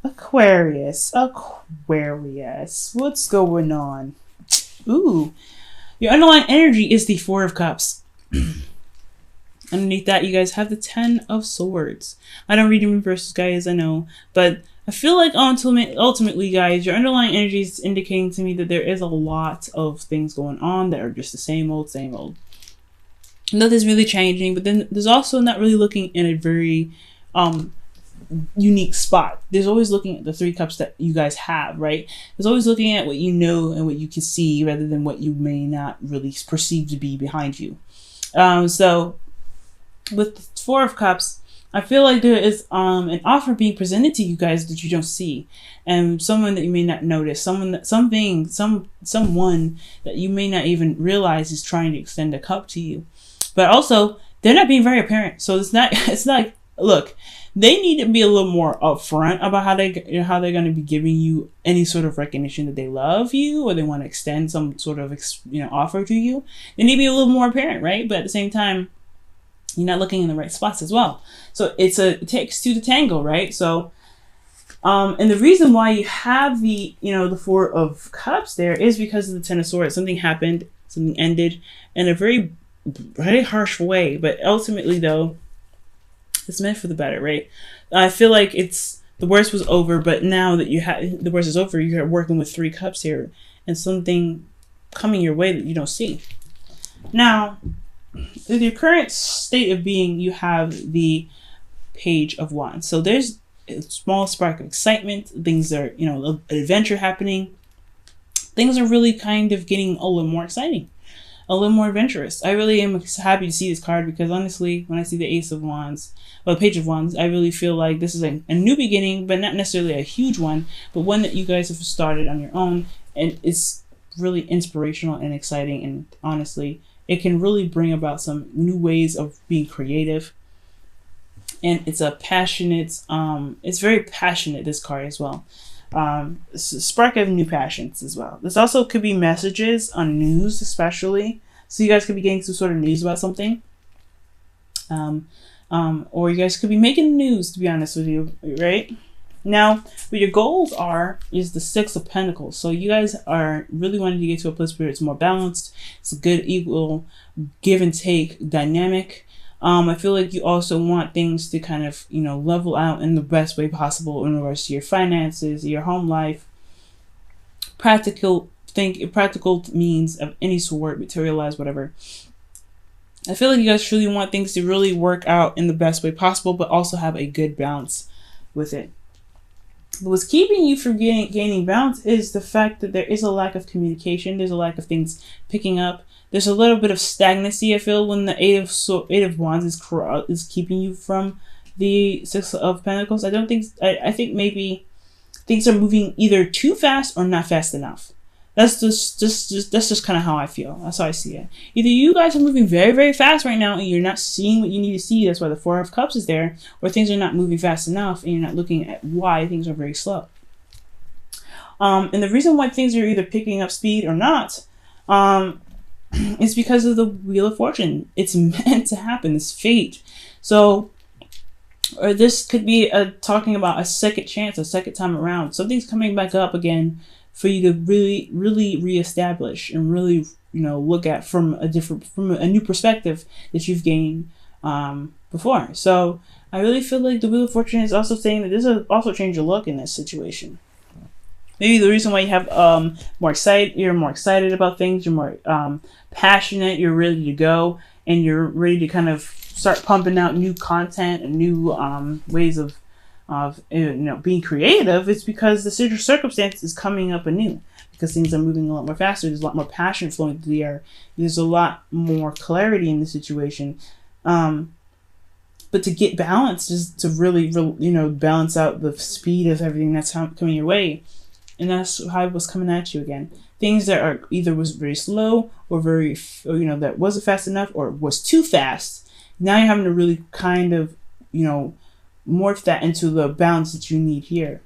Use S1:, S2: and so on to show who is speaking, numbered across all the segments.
S1: Aquarius. Aquarius. What's going on? Ooh. Your underlying energy is the Four of Cups. Underneath that, you guys have the Ten of Swords. I don't read in reverses, guys, I know. But I feel like ultimately, guys, your underlying energy is indicating to me that there is a lot of things going on that are just the same old, same old. Nothing's really changing, but then there's also not really looking in a very unique spot. There's always looking at the Three Cups that you guys have, right? There's always looking at what you know and what you can see rather than what you may not really perceive to be behind you. So with the Four of Cups, I feel like there is an offer being presented to you guys that you don't see, and someone that you may not notice, someone that someone that you may not even realize is trying to extend a cup to you. But also, they're not being very apparent. So it's not, look, they need to be a little more upfront about how they're going to be giving you any sort of recognition that they love you or they want to extend some sort of, offer to you. They need to be a little more apparent, right? But at the same time, you're not looking in the right spots as well. So it takes two to tango, right? So, and the reason why you have the Four of Cups there is because of the Ten of Swords. Something happened, something ended in a very harsh way, but ultimately though it's meant for the better, right? I feel like the worst was over, but now that the worst is over, you're working with Three Cups here and something coming your way that you don't see. Now, with your current state of being, you have the Page of Wands. So there's a small spark of excitement. Things are, an adventure happening. Things are really kind of getting a little more exciting, a little more adventurous. I really am happy to see this card because honestly, when I see the Ace of Wands, or the Page of Wands, I really feel like this is a new beginning, but not necessarily a huge one, but one that you guys have started on your own, and it's really inspirational and exciting, and honestly, it can really bring about some new ways of being creative. And it's a passionate, it's very passionate, this card as well. It's a spark of new passions as well. This also could be messages on news, especially. So you guys could be getting some sort of news about something. Or you guys could be making news, to be honest with you, right? Now, what your goals is the Six of Pentacles. So you guys are really wanting to get to a place where it's more balanced. It's a good, equal, give and take dynamic. I feel like you also want things to kind of, level out in the best way possible in regards to your finances, your home life, practical means of any sort, materialize, whatever. I feel like you guys truly want things to really work out in the best way possible, but also have a good balance with it. But what's keeping you from gaining balance is the fact that there is a lack of communication. There's a lack of things picking up. There's a little bit of stagnancy, I feel, when the Eight of Wands is keeping you from the Six of Pentacles. I think maybe things are moving either too fast or not fast enough. That's just kind of how I feel. That's how I see it. Either you guys are moving very, very fast right now and you're not seeing what you need to see. That's why the Four of Cups is there. Or things are not moving fast enough and you're not looking at why things are very slow. And the reason why things are either picking up speed or not is because of the Wheel of Fortune. It's meant to happen. It's fate. So, or this could be talking about a second chance, a second time around. Something's coming back up again for you to really, really reestablish and really, look at from a new perspective that you've gained before. So I really feel like the Wheel of Fortune is also saying that this will also change your look in this situation. Maybe the reason why you have you're more excited about things, you're more passionate, you're ready to go, and you're ready to kind of start pumping out new content and new ways of being creative. It's because the circumstance is coming up anew, because things are moving a lot more faster. There's a lot more passion flowing through the air. There's a lot more clarity in the situation. But to get balance is to really, balance out the speed of everything that's coming your way. And that's how it was coming at you again. Things that are either was very slow or that wasn't fast enough or was too fast. Now you're having to really kind of, morph that into the balance that you need here.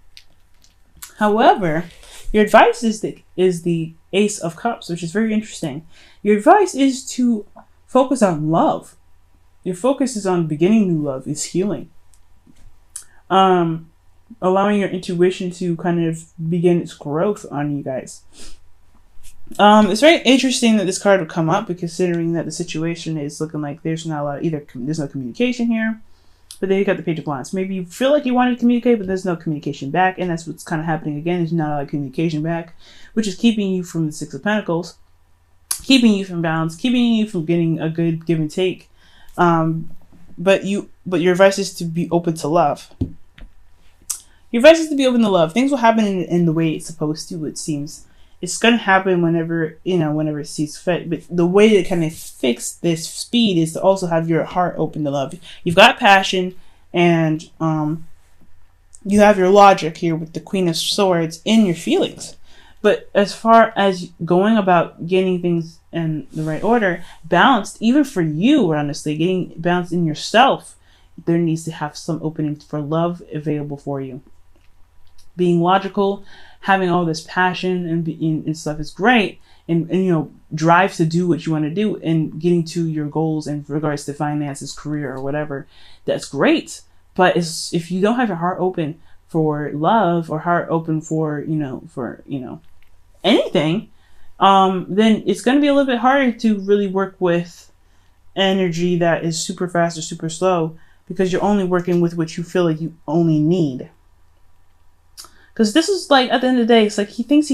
S1: However, your advice is the Ace of Cups, which is very interesting. Your advice is to focus on love. Your focus is on beginning new love, is healing. allowing your intuition to kind of begin its growth on you guys. It's very interesting that this card would come up, considering that the situation is looking like there's not a lot of there's no communication here. But then you got the Page of Wands. Maybe you feel like you want to communicate, but there's no communication back, and that's what's kind of happening again. There's not a lot of communication back, which is keeping you from the Six of Pentacles, keeping you from balance, keeping you from getting a good give and take. But your advice is to be open to love. Your advice is to be open to love. Things will happen in the way it's supposed to, it seems. It's going to happen whenever it sees fit. But the way to kind of fix this speed is to also have your heart open to love. You've got passion, and you have your logic here with the Queen of Swords in your feelings. But as far as going about getting things in the right order, balanced, even for you, honestly, getting balanced in yourself, there needs to have some openings for love available for you. Being logical, having all this passion and stuff is great, and drive to do what you want to do and getting to your goals in regards to finances, career, or whatever. That's great, but if you don't have your heart open for love, or heart open for anything, then it's going to be a little bit harder to really work with energy that is super fast or super slow, because you're only working with what you feel like you only need. Because this is like, at the end of the day, it's like he thinks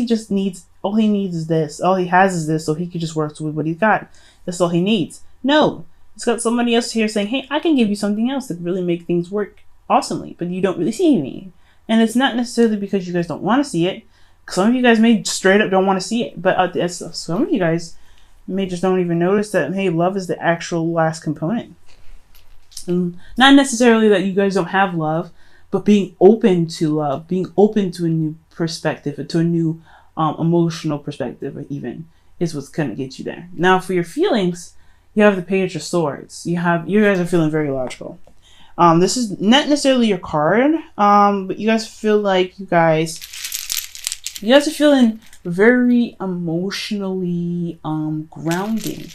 S1: all he needs is this. All he has is this, so he can just work with what he's got. That's all he needs. No, he's got somebody else here saying, hey, I can give you something else that really make things work awesomely, but you don't really see me. And it's not necessarily because you guys don't want to see it. Some of you guys may straight up don't want to see it, but some of you guys may just don't even notice that, hey, love is the actual last component. And not necessarily that you guys don't have love, but being open to love, being open to a new perspective, to a new emotional perspective, even, is what's going to get you there. Now, for your feelings, you have the Page of Swords. You guys are feeling very logical. This is not necessarily your card, but you guys feel like you guys are feeling very emotionally grounded.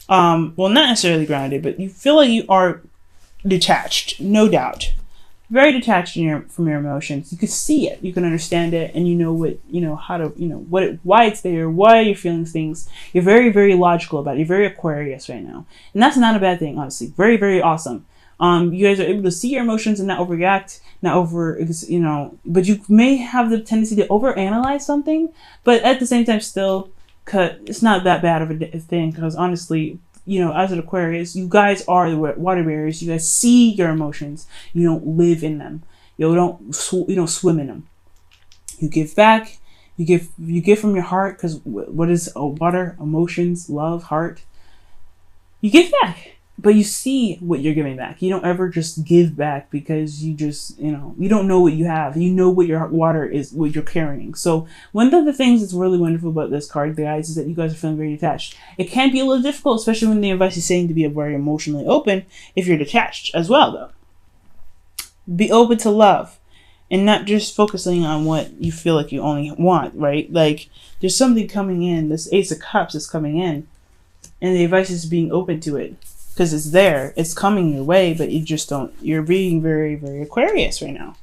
S1: Well, not necessarily grounded, but you feel like you are detached, no doubt. Very detached from your emotions. You can see it, you can understand it, and you know why it's there, why you're feeling things. You're very, very logical about it. You're very Aquarius right now. And that's not a bad thing, honestly. Very, very awesome. You guys are able to see your emotions and not overreact, but you may have the tendency to overanalyze something, but at the same time still, it's not that bad of a thing, because honestly, as an Aquarius, you guys are the water bearers. You guys see your emotions. You don't live in them. You don't swim in them. You give back. You give from your heart, because what is water? Emotions, love, heart. You give back, but you see what you're giving back. You don't ever just give back because you just, you don't know what you have. You know what your water is, what you're carrying. So one of the things that's really wonderful about this card, guys, is that you guys are feeling very detached. It can be a little difficult, especially when the advice is saying to be very emotionally open, if you're detached as well, though. Be open to love and not just focusing on what you feel like you only want, right? Like, there's something coming in. This Ace of Cups is coming in, and the advice is being open to it. Because it's there, it's coming your way, but you're being very, very Aquarius right now.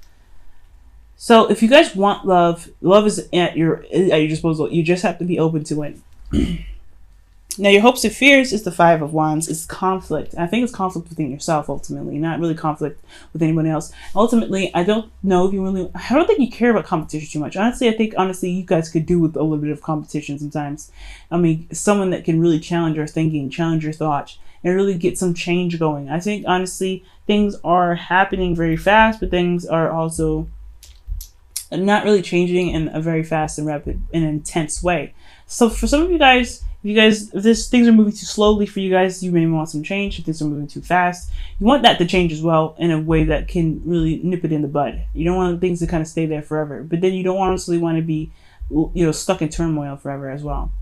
S1: So if you guys want love is at your disposal. You just have to be open to it. Now, your hopes and fears is the Five of Wands. It's conflict. I think it's conflict within yourself, ultimately, not really conflict with anyone else. Ultimately, I don't think you care about competition too much. Honestly, I think you guys could do with a little bit of competition sometimes. I mean, someone that can really challenge your thinking, challenge your thoughts, and really get some change going. I think, honestly, things are happening very fast, but things are also not really changing in a very fast and rapid and intense way. So for some of you guys, if things are moving too slowly for you guys, you may want some change. If things are moving too fast, you want that to change as well in a way that can really nip it in the bud. You don't want things to kind of stay there forever, but then you don't honestly want to be, stuck in turmoil forever as well.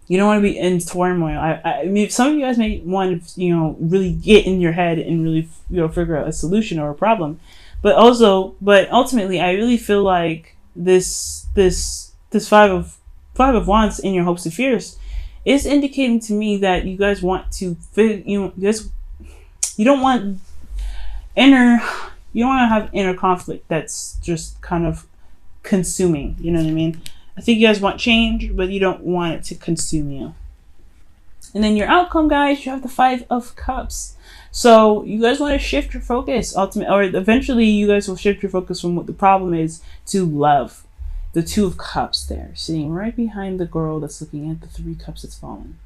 S1: You don't want to be in turmoil. I mean, some of you guys may want to, really get in your head and really, figure out a solution or a problem, but ultimately, I really feel like this Five of Wands in your hopes and fears is indicating to me that you guys want to you don't want You don't want to have inner conflict that's just kind of consuming. You know what I mean? I think you guys want change, but you don't want it to consume you. And then your outcome, guys, you have the 5 of Cups. So you guys want to shift your focus, ultimately, or eventually you guys will shift your focus from what the problem is to love. The 2 of Cups there, sitting right behind the girl that's looking at the 3 cups that's fallen.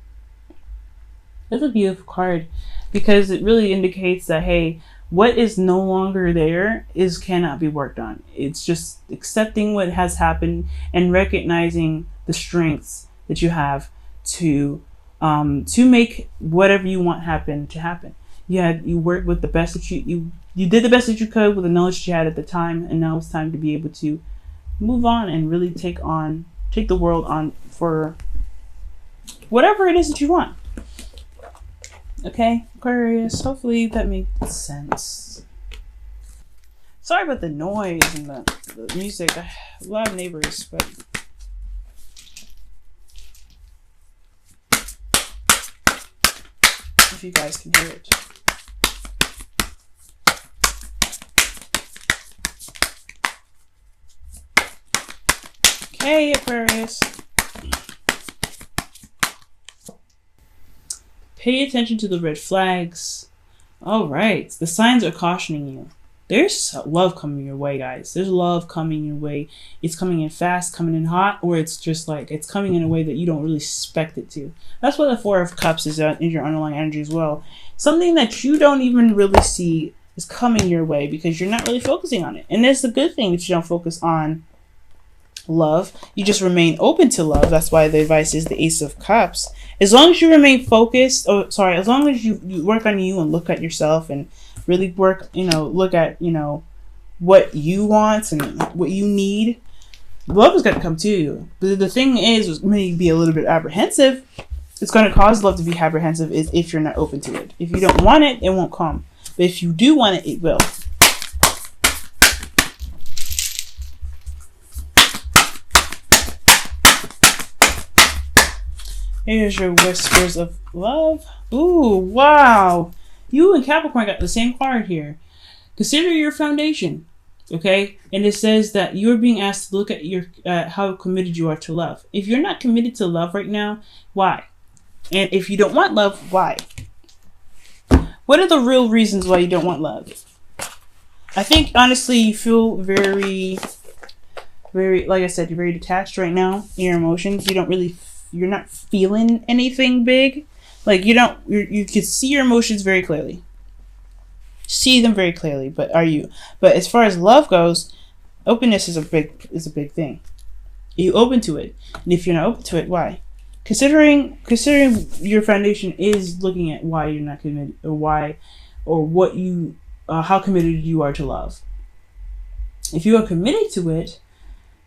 S1: That's a beautiful card because it really indicates that, hey, what is no longer there cannot be worked on. It's just accepting what has happened and recognizing the strengths that you have to make whatever you want happen to happen. You worked with the best that you did the best that you could with the knowledge that you had at the time, and now it's time to be able to move on and really take the world on for whatever it is that you want. Okay, Aquarius, hopefully that makes sense. Sorry about the noise and the music. A lot of neighbors, but if you guys can hear it. Okay, Aquarius. Pay attention to the red flags. All right. The signs are cautioning you. There's love coming your way, guys. There's love coming your way. It's coming in fast, coming in hot, or it's just like it's coming in a way that you don't really expect it to. That's what the 4 of Cups is in your underlying energy as well. Something that you don't even really see is coming your way because you're not really focusing on it. And that's the good thing that you don't focus on love. You just remain open to love. That's why the advice is the Ace of Cups. As long as you remain focused, as long as you work on you and look at yourself and really work, look at, what you want and what you need, love is going to come to you. But the thing is, maybe be a little bit apprehensive. It's going to cause love to be apprehensive is if you're not open to it. If you don't want it, it won't come. But if you do want it, it will. Here's your whispers of love. Ooh, wow. You and Capricorn got the same card here. Consider your foundation, okay? And it says that you're being asked to look at how committed you are to love. If you're not committed to love right now, why? And if you don't want love, why? What are the real reasons why you don't want love? I think, honestly, you feel very, very, like I said, you're very detached right now in your emotions. You're not feeling anything big. Like you can see your emotions very clearly. See them very clearly, but as far as love goes, openness is a big thing. Are you open to it? And if you're not open to it, why? Considering your foundation is looking at why you're not committed, how committed you are to love. If you are committed to it,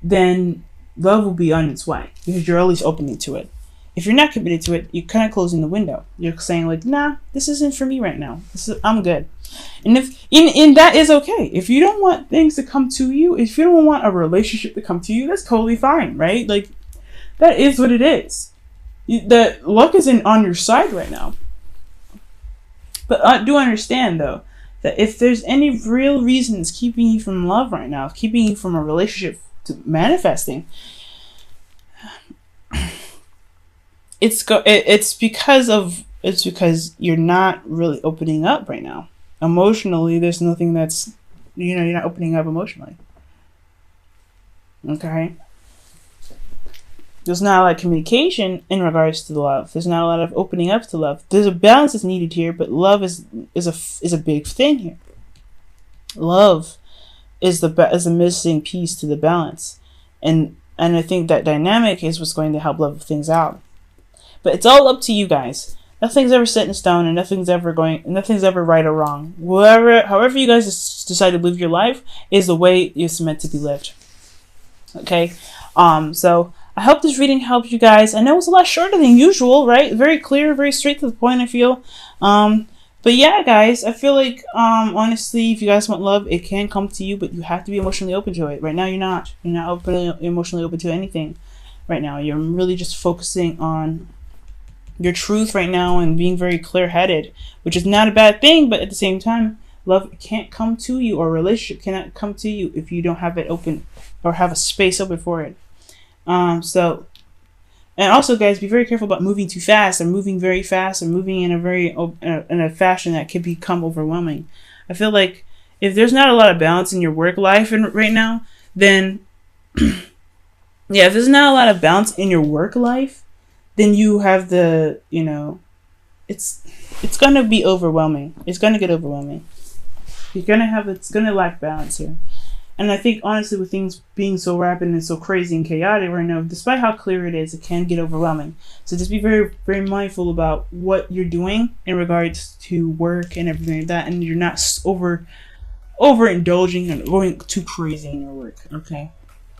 S1: then love will be on its way because you're always opening to it. If you're not committed to it, you're kind of closing the window. You're saying like, nah, this isn't for me right now. I'm good. And and that is okay. If you don't want things to come to you, if you don't want a relationship to come to you, that's totally fine, right? Like that is what it is. The luck isn't on your side right now. But I do understand though that if there's any real reasons keeping you from love right now, keeping you from a relationship to manifesting, it's because you're not really opening up right now. Emotionally, there's nothing that's, you're not opening up emotionally. Okay? There's not a lot of communication in regards to love. There's not a lot of opening up to love. There's a balance that's needed here, but love is a big thing here. Love is the missing piece to the balance. And I think that dynamic is what's going to help level things out. But it's all up to you guys. Nothing's ever set in stone, and nothing's ever right or wrong. However you guys decide to live your life is the way it's meant to be lived. Okay? So I hope this reading helped you guys. I know it's a lot shorter than usual, right? Very clear, very straight to the point, I feel. But yeah, guys, I feel like, honestly, if you guys want love, it can come to you, but you have to be emotionally open to it. Right now, you're not. You're not emotionally open to anything right now. You're really just focusing on your truth right now and being very clear-headed, which is not a bad thing, but at the same time, Love can't come to you, or relationship cannot come to you if you don't have it open or have a space open for it. So, and also, guys, be very careful about moving too fast, or moving very fast, or moving in a in a fashion that can become overwhelming. I feel like if there's not a lot of balance in your work life right now, then yeah, if there's not a lot of balance in your work life, then you have the, it's gonna be overwhelming. It's gonna get overwhelming. It's gonna lack balance here. And I think honestly, with things being so rapid and so crazy and chaotic right now, despite how clear it is, it can get overwhelming. So just be very, very mindful about what you're doing in regards to work and everything like that, and you're not overindulging and going too crazy in your work. Okay.